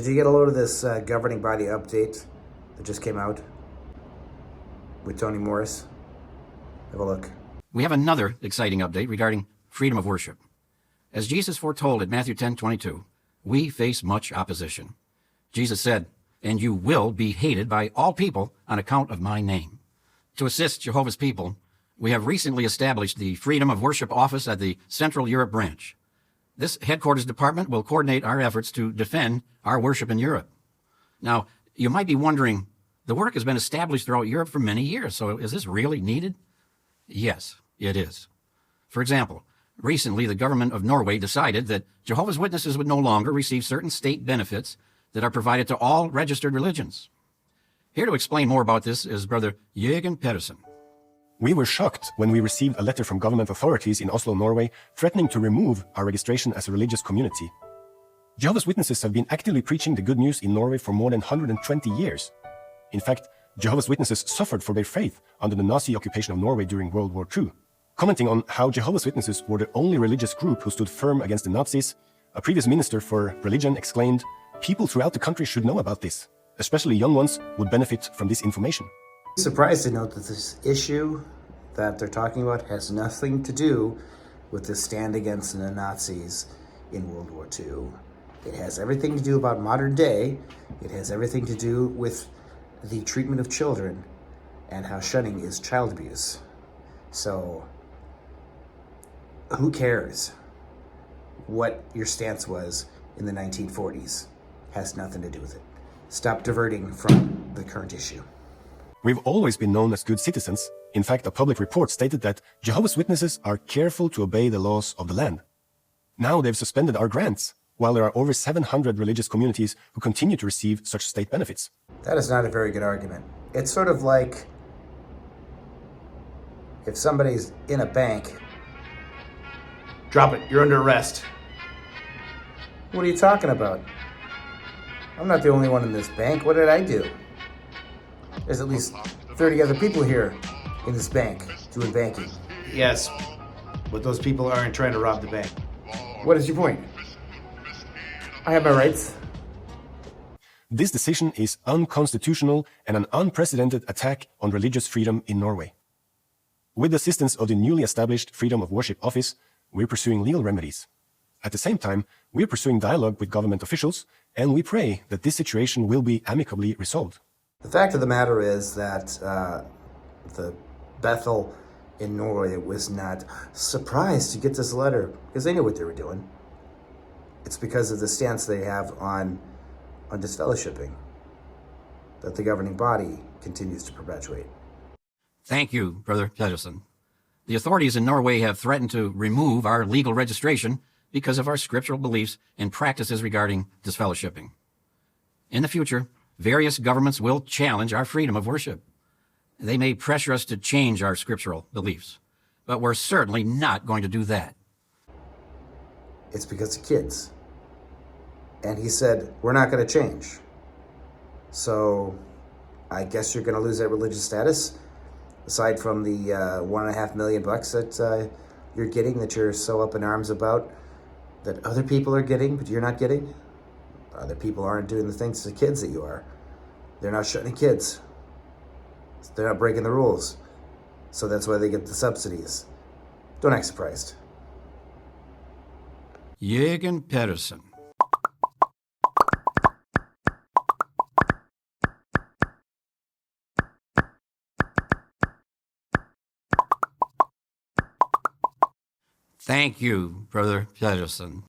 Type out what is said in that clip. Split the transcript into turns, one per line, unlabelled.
Did you get a load of this governing body update that just came out with Tony Morris? Have a look.
We have another exciting update regarding freedom of worship. As Jesus foretold in Matthew 10:22, we face much opposition. Jesus said, "And you will be hated by all people on account of my name." To assist Jehovah's people, we have recently established the Freedom of Worship Office at the Central Europe branch. This headquarters department will coordinate our efforts to defend our worship in Europe. Now, you might be wondering, the work has been established throughout Europe for many years, so is this really needed? Yes, it is. For example, recently the government of Norway decided that Jehovah's Witnesses would no longer receive certain state benefits that are provided to all registered religions. Here to explain more about this is Brother Jørgen Pedersen.
We were shocked when we received a letter from government authorities in Oslo, Norway, threatening to remove our registration as a religious community. Jehovah's Witnesses have been actively preaching the good news in Norway for more than 120 years. In fact, Jehovah's Witnesses suffered for their faith under the Nazi occupation of Norway during World War II. Commenting on how Jehovah's Witnesses were the only religious group who stood firm against the Nazis, a previous minister for religion exclaimed, "People throughout the country should know about this. Especially young ones would benefit from this information."
Surprised to note that this issue that they're talking about has nothing to do with the stand against the Nazis in World War II. It has everything to do about modern day. It has everything to do with the treatment of children and how shunning is child abuse. So, who cares what your stance was in the 1940s? Has nothing to do with it. Stop diverting from the current issue.
We've always been known as good citizens. In fact, a public report stated that Jehovah's Witnesses are careful to obey the laws of the land. Now they've suspended our grants, while there are over 700 religious communities who continue to receive such state benefits.
That is not a very good argument. It's sort of like if somebody's in a bank. Drop it, you're under arrest. What are you talking about? I'm not the only one in this bank. What did I do? There's at least 30 other people here in this bank doing banking. Yes, but those people aren't trying to rob the bank. What is your point? I have my rights.
This decision is unconstitutional and an unprecedented attack on religious freedom in Norway. With the assistance of the newly established Freedom of Worship Office, we're pursuing legal remedies. At the same time, we're pursuing dialogue with government officials, and we pray that this situation will be amicably resolved.
The fact of the matter is that the Bethel in Norway was not surprised to get this letter because they knew what they were doing. It's because of the stance they have on disfellowshipping that the governing body continues to perpetuate.
Thank you, Brother Pedersen. The authorities in Norway have threatened to remove our legal registration because of our scriptural beliefs and practices regarding disfellowshipping. In the future, various governments will challenge our freedom of worship. They may pressure us to change our scriptural beliefs, but we're certainly not going to do that.
It's because of kids. And he said, we're not going to change. So I guess you're going to lose that religious status, aside from the $1.5 million that you're getting, that you're so up in arms about, that other people are getting, but you're not getting. Other people aren't doing the things to kids that you are. They're not shunning kids. They're not breaking the rules. So that's why they get the subsidies. Don't act surprised.
Jørgen Pedersen. Thank you, Brother Pedersen.